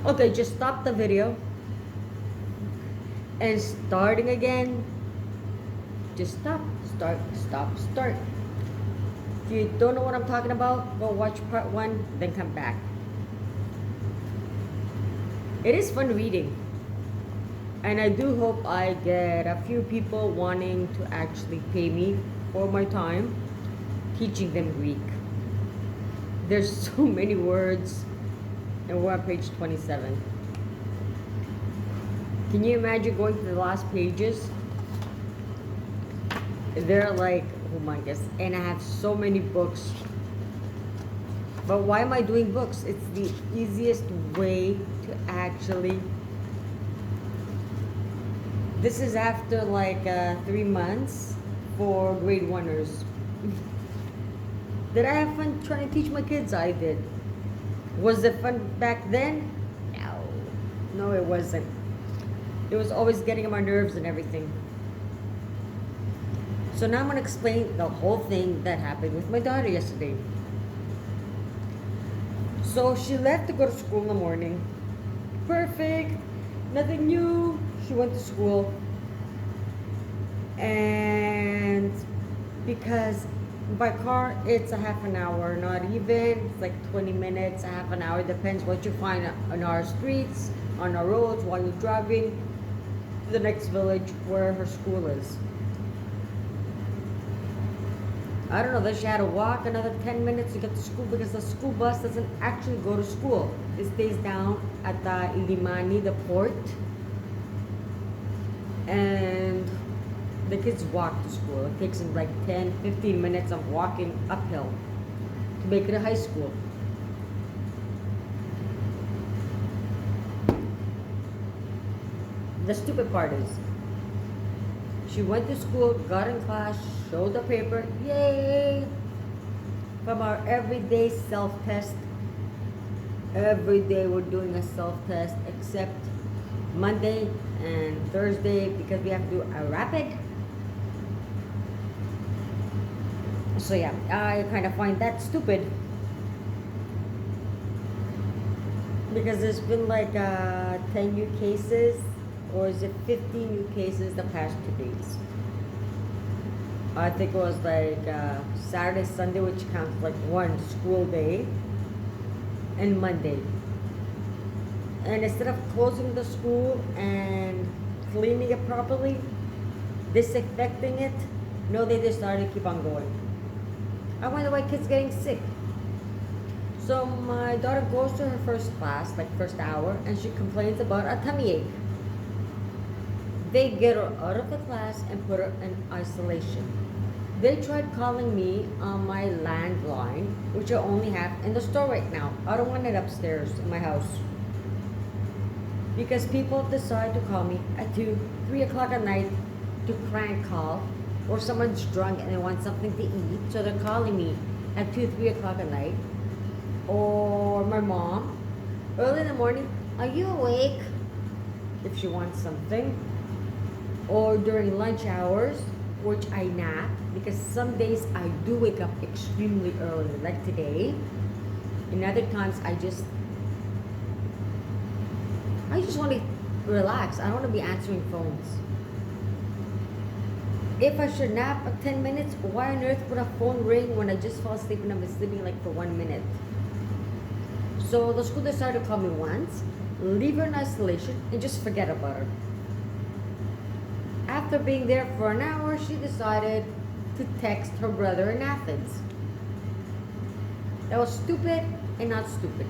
Okay, just stop the video and starting again. Just stop, start, stop, start. If you don't know what I'm talking about, go watch part 1, then come back. It is fun reading. And I do hope I get a few people wanting to actually pay me for my time teaching them Greek. There's so many words, and we're on page 27. Can you imagine going to the last pages? They're like, oh my gosh, and I have so many books. But why am I doing books? It's the easiest way to actually. This is after like 3 months for grade 1ers. Did I have fun trying to teach my kids? I did. Was it fun back then? No. No, it wasn't. It was always getting on my nerves and everything. So now I'm going to explain the whole thing that happened with my daughter yesterday. So she left to go to school in the morning. Perfect. Nothing new. She went to school. And because by car it's a half an hour, not even. It's like 20 minutes, a half an hour. Depends what you find on our streets, on our roads while you're driving to the next village where her school is. I don't know, then she had to walk another 10 minutes to get to school because the school bus doesn't actually go to school. It stays down at the Ilimani, the port. And the kids walk to school. It takes them like 10, 15 minutes of walking uphill to make it to high school. The stupid part is, she went to school, got in class, showed the paper, yay! From our everyday self-test. Every day we're doing a self-test except Monday and Thursday because we have to do a rapid. So yeah, I kind of find that stupid. Because there's been like 10 new cases, or is it 15 new cases the past 2 days? I think it was like Saturday, Sunday, which counts like one school day, and Monday. And instead of closing the school and cleaning it properly, disinfecting it, no, they decided to keep on going. I wonder why kids getting sick. So my daughter goes to her first class, like first hour, and she complains about a tummy ache. They get her out of the class and put her in isolation. They tried calling me on my landline, which I only have in the store right now. I don't want it upstairs in my house. Because people decide to call me at 2, 3 o'clock at night to prank call, or someone's drunk and they want something to eat, so they're calling me at 2, 3 o'clock at night. Or my mom, early in the morning, are you awake? If she wants something. Or during lunch hours, which I nap, because some days I do wake up extremely early, like today. And other times I just want to relax. I don't want to be answering phones. If I should nap 10 minutes, why on earth would a phone ring when I just fall asleep and I've been sleeping like for 1 minute? So the school decided to call me once, leave her in isolation, and just forget about her. After being there for an hour, she decided to text her brother in Athens. That was stupid and not stupid.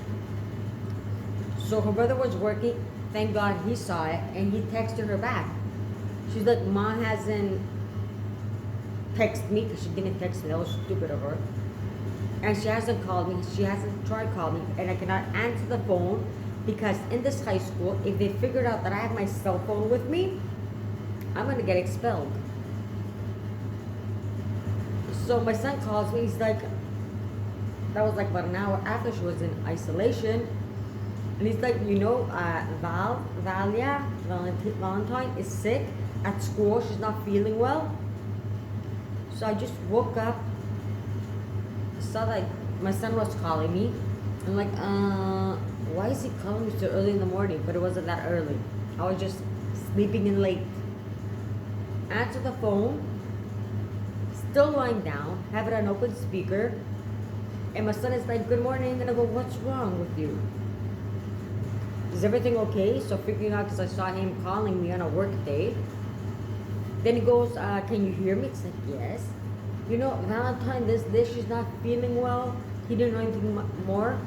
So her brother was working. Thank God he saw it and he texted her back. She's like, Mom hasn't texted me because she didn't text me. That was stupid of her. And she hasn't called me. She hasn't tried calling me. And I cannot answer the phone because in this high school, if they figured out that I have my cell phone with me, I'm going to get expelled. So my son calls me. He's like, that was like about an hour after she was in isolation. And he's like, Valentine is sick at school. She's not feeling well. So I just woke up, saw that my son was calling me. I'm like, why is he calling me so early in the morning? But it wasn't that early. I was just sleeping in late. Answer the phone, still lying down, have it on open speaker, and my son is like, good morning, and I go, what's wrong with you? Is everything okay? So freaking out because I saw him calling me on a work day. Then he goes, can you hear me? It's like, yes. You know, Valentine, this day, she's not feeling well. He didn't know anything more.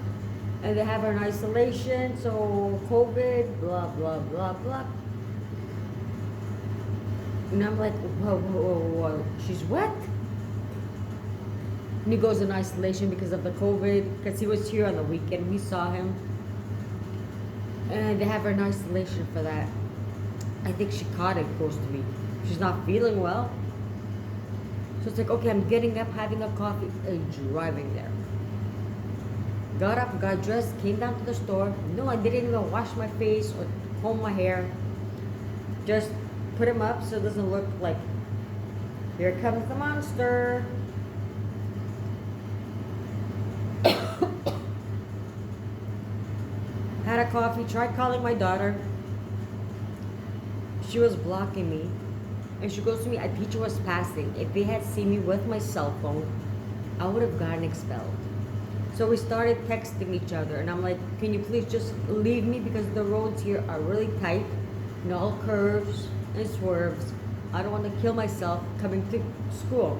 And they have her in isolation, so COVID, blah, blah, blah, blah. And I'm like, whoa, whoa, whoa, whoa. She's what? And he goes in isolation because of the COVID, because he was here on the weekend. We saw him. And they have her in isolation for that. I think she caught it close to me. She's not feeling well. So it's like, okay, I'm getting up, having a coffee, and driving there. Got up, got dressed, came down to the store. No, I didn't even wash my face or comb my hair. Just put him up so it doesn't look like, here comes the monster. Had a coffee, tried calling my daughter. She was blocking me. And she goes to me, a teacher was passing. If they had seen me with my cell phone, I would have gotten expelled. So we started texting each other. And I'm like, can you please just leave me? Because the roads here are really tight. And all curves and swerves. I don't want to kill myself coming to school.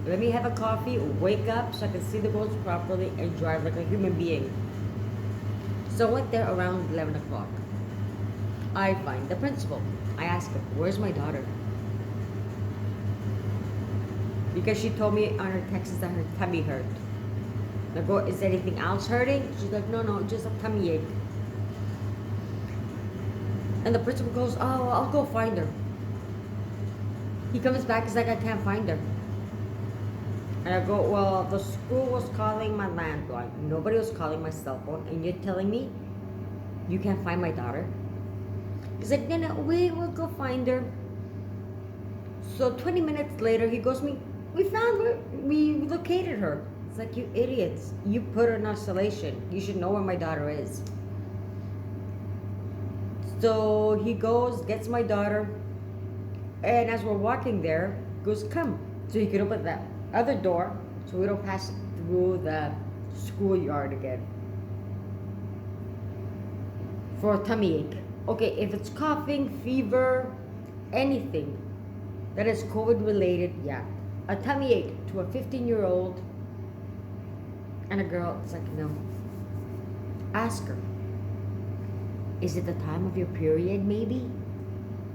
Let me have a coffee, wake up so I can see the roads properly and drive like a human being. So I went there around 11 o'clock. I find the principal. I ask her, where's my daughter? Because she told me on her text that her tummy hurt. I go, is anything else hurting? She's like, no, just a tummy ache. And the principal goes, oh, I'll go find her. He comes back, he's like, I can't find her. And I go, well, the school was calling my landline. Nobody was calling my cell phone. And you're telling me you can't find my daughter? He's like, no, wait, we'll go find her. So 20 minutes later, he goes to me, we found her. We located her. It's like, you idiots. You put her in isolation. You should know where my daughter is. So he goes, gets my daughter. And as we're walking there, goes, come. So he can open that other door so we don't pass through the schoolyard again. For a tummy ache. Okay, if it's coughing, fever, anything that is COVID related, yeah. A tummy ache to a 15-year-old and a girl, it's like, no. Ask her. Is it the time of your period, maybe?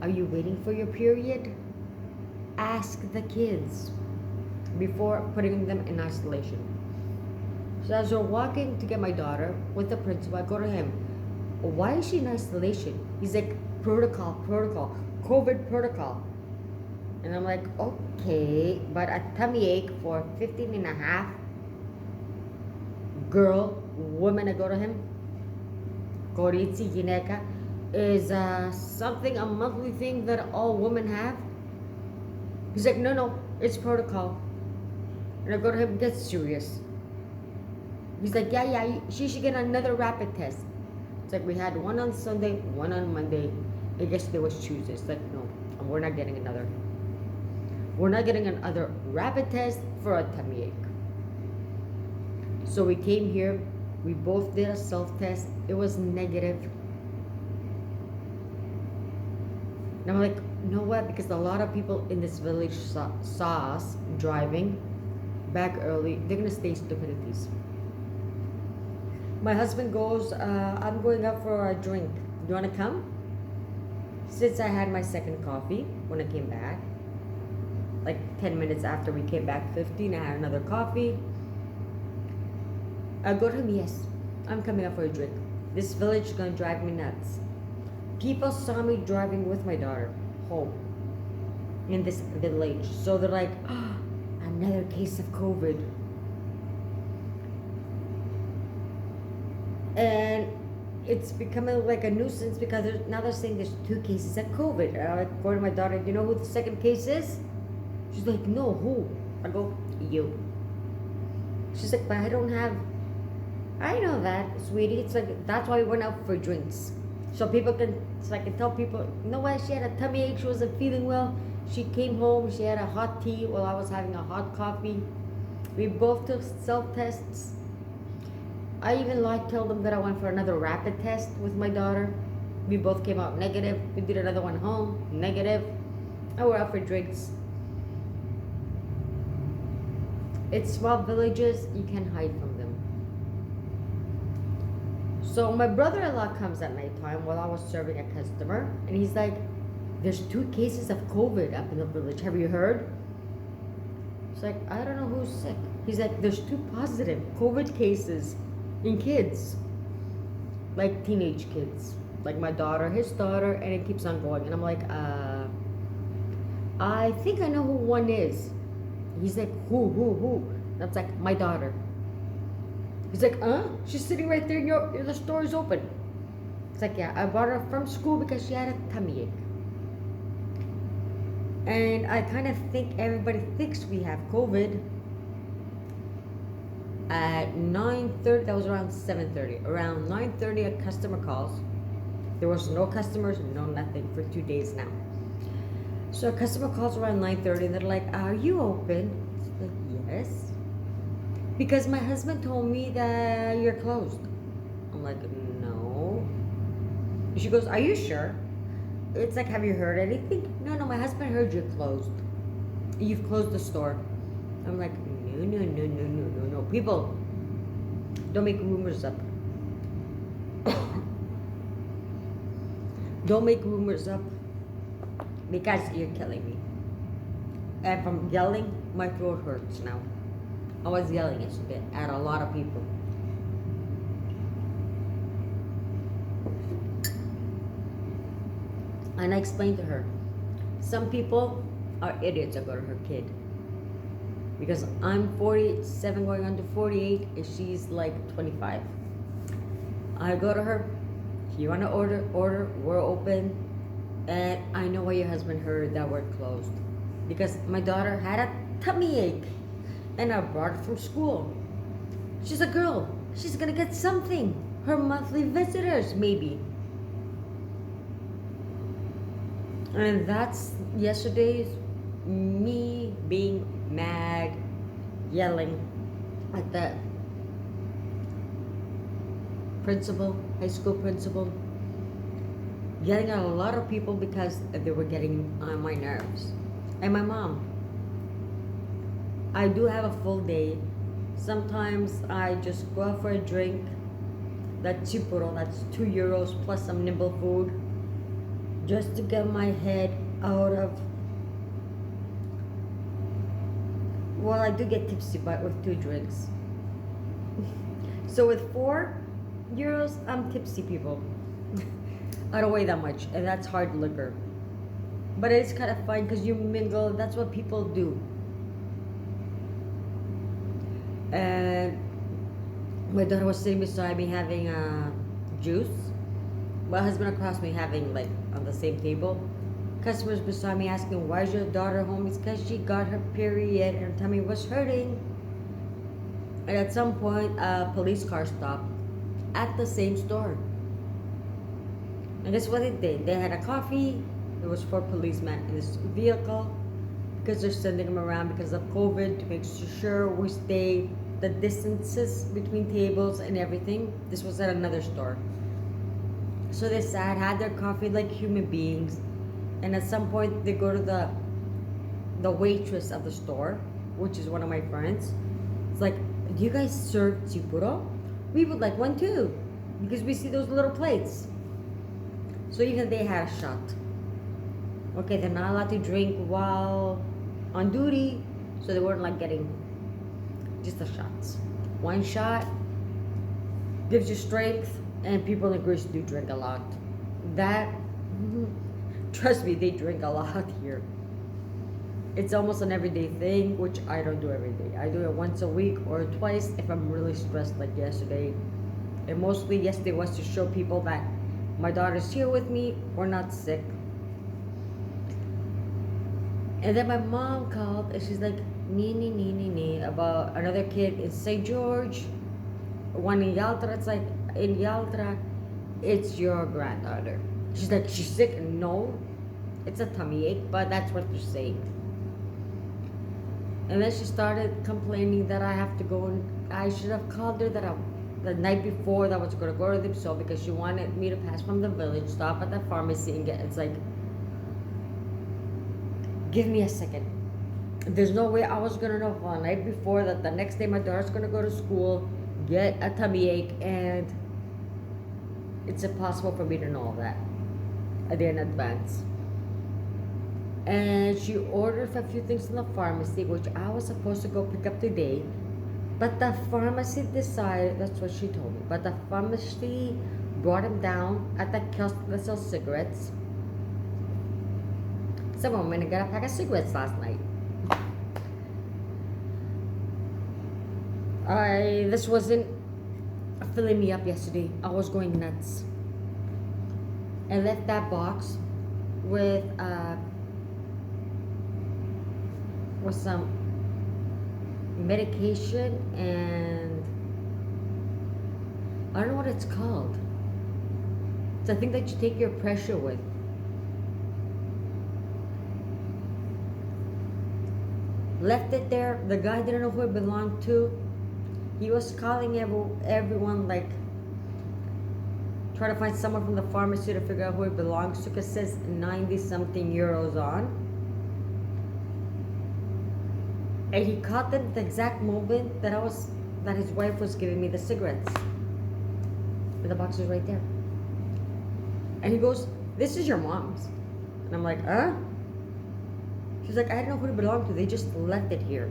Are you waiting for your period? Ask the kids before putting them in isolation. So as we're walking to get my daughter with the principal, I go to him. Why is she in isolation? He's like, protocol, COVID protocol. And I'm like, okay, but a tummy ache for 15 and a half, girl, woman, I go to him, Koritsi Gineka, is something, a monthly thing that all women have? He's like, no, it's protocol. And I go to him, get serious. He's like, yeah, she should get another rapid test. It's like, we had one on Sunday, one on Monday. I guess there was Tuesday. It's like, no, we're not getting another. We're not getting another rapid test for a tummy ache. So we came here. We both did a self-test. It was negative. And I'm like, you know what? Because a lot of people in this village saw us driving back early. They're going to stay stupidities. My husband goes, I'm going out for a drink. Do you want to come? Since I had my second coffee when I came back, like 10 minutes after we came back, 15, I had another coffee. I go to him, yes, I'm coming out for a drink. This village is going to drive me nuts. People saw me driving with my daughter home in this village. So they're like, oh, another case of COVID. And it's becoming like a nuisance because now they're saying there's 2 cases of COVID. And I go to my daughter, do you know who the second case is? She's like, no, who? I go, you. She's like, but I don't have I know that, sweetie. It's like that's why we went out for drinks, so people can, so I can tell people, you know what? She had a tummy ache. She wasn't feeling well. She came home. She had a hot tea while I was having a hot coffee. We both took self tests. I even told them that I went for another rapid test with my daughter. We both came out negative. We did another one home, negative. And we're out for drinks. It's small villages. You can't hide from them. So my brother-in-law comes at nighttime while I was serving a customer, and he's like, "There's 2 cases of COVID up in the village. Have you heard?" It's like, I don't know who's sick. He's like, "There's 2 positive COVID cases in kids, like teenage kids, like my daughter, his daughter, and it keeps on going." And I'm like, I think I know who one is. He's like, who? That's like my daughter. He's like, she's sitting right there, and the store is open. It's like, yeah, I brought her from school because she had a tummy ache. And I kind of think everybody thinks we have COVID. At 9:30, that was around 7:30. Around 9:30, a customer calls. There was no customers, no nothing for 2 days now. So a customer calls around 9:30, and they're like, "Are you open?" It's like, "Yes." "Because my husband told me that you're closed." I'm like, "No." She goes, "Are you sure?" It's like, "Have you heard anything?" No, my husband heard you're closed. You've closed the store. I'm like, no. People, don't make rumors up. Don't make rumors up, because you're killing me. And from yelling, my throat hurts now. I was yelling yesterday at a lot of people. And I explained to her, some people are idiots about her kid. Because I'm 47 going on to 48, and she's like 25. I go to her, "If you want to order, we're open." And I know why your husband heard that we're closed. Because my daughter had a tummy ache, and I brought her from school. She's a girl. She's gonna get something. Her monthly visitors, maybe. And that's yesterday's me being mad, yelling at the principal, high school principal, yelling at a lot of people because they were getting on my nerves. And my mom. I do have a full day. Sometimes I just go out for a drink. That's chipuro, that's €2 plus some nimble food, just to get my head out of. Well, I do get tipsy, but with 2 drinks. So with €4, I'm tipsy, people. I don't weigh that much, and that's hard liquor. But it's kind of fun because you mingle. That's what people do. And my daughter was sitting beside me having juice. My husband across me having like on the same table. Customers beside me asking, "Why is your daughter home?" It's because she got her period and her tummy was hurting. And at some point, a police car stopped at the same store. And guess what it did? They had a coffee. There was 4 policemen in this vehicle because they're sending them around because of COVID to make sure we stay the distances between tables and everything. This was at another store. So they sat, had their coffee like human beings. And at some point, they go to the waitress of the store, which is one of my friends. It's like, "Do you guys serve chipuro? We would like one too," because we see those little plates. So even they had a shot. Okay, they're not allowed to drink while on duty, so they weren't like getting just the shots. 1 shot gives you strength, and people in Greece do drink a lot. That. Trust me, they drink a lot here. It's almost an everyday thing, which I don't do every day. I do it once a week or twice if I'm really stressed, like yesterday. And mostly yesterday was to show people that my daughter's here with me, we're not sick. And then my mom called and she's like, nee, about another kid in St. George. One in Yalta, it's like, in Yalta, it's your granddaughter. She's like, she's sick. No, it's a tummy ache, but that's what they're saying. And then she started complaining that I have to go, and I should have called her the night before that I was going to go to the store, because she wanted me to pass from the village, stop at the pharmacy and get, it's like, give me a second. There's no way I was going to know for the night before that the next day my daughter's going to go to school, get a tummy ache, and it's impossible for me to know all that a day in advance. And she ordered a few things in the pharmacy, which I was supposed to go pick up today. But the pharmacy decided, that's what she told me, but the pharmacy brought him down at the kiosk that sells cigarettes. Someone went and got a pack of cigarettes last night. This wasn't filling me up yesterday. I was going nuts. I left that box with some medication, and I don't know what it's called. It's a thing that you take your pressure with. Left it there. The guy didn't know who it belonged to. He was calling everyone, like, try to find someone from the pharmacy to figure out who it belongs to, because it says 90 something euros on. And he caught them at the exact moment that his wife was giving me the cigarettes. And the box was right there. And he goes, "This is your mom's." And I'm like, "Huh?" She's like, "I didn't know who it belonged to. They just left it here."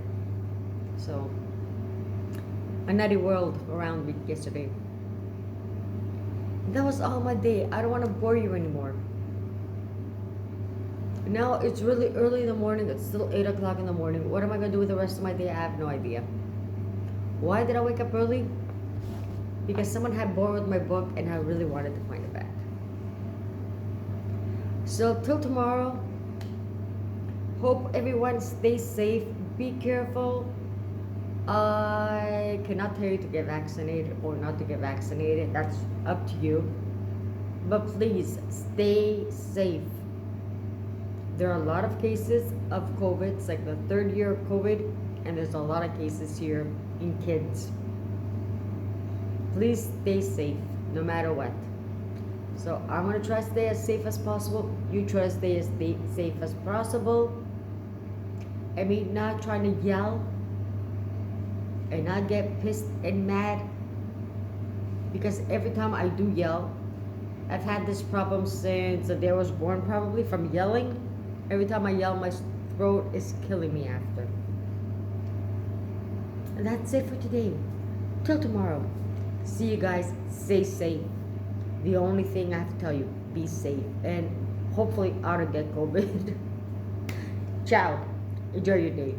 So, a nutty world around me yesterday. That was all my day. I don't want to bore you anymore. Now it's really early in the morning. It's still 8 o'clock in the morning. What am I going to do with the rest of my day? I have no idea. Why did I wake up early? Because someone had borrowed my book and I really wanted to find it back. So till tomorrow, hope everyone stays safe. Be careful. I cannot tell you to get vaccinated or not to get vaccinated. That's up to you. But please stay safe. There are a lot of cases of COVID. It's like the third year of COVID, and there's a lot of cases here in kids. Please stay safe no matter what. So I'm going to try to stay as safe as possible. You try to stay as safe as possible. I mean, not trying to yell and not get pissed and mad, because every time I do yell, I've had this problem since the day I was born, probably, from yelling. Every time I yell, my throat is killing me after. And that's it for today. Till tomorrow. See you guys. Stay safe. The only thing I have to tell you, be safe. And hopefully I don't get COVID. Ciao. Enjoy your day.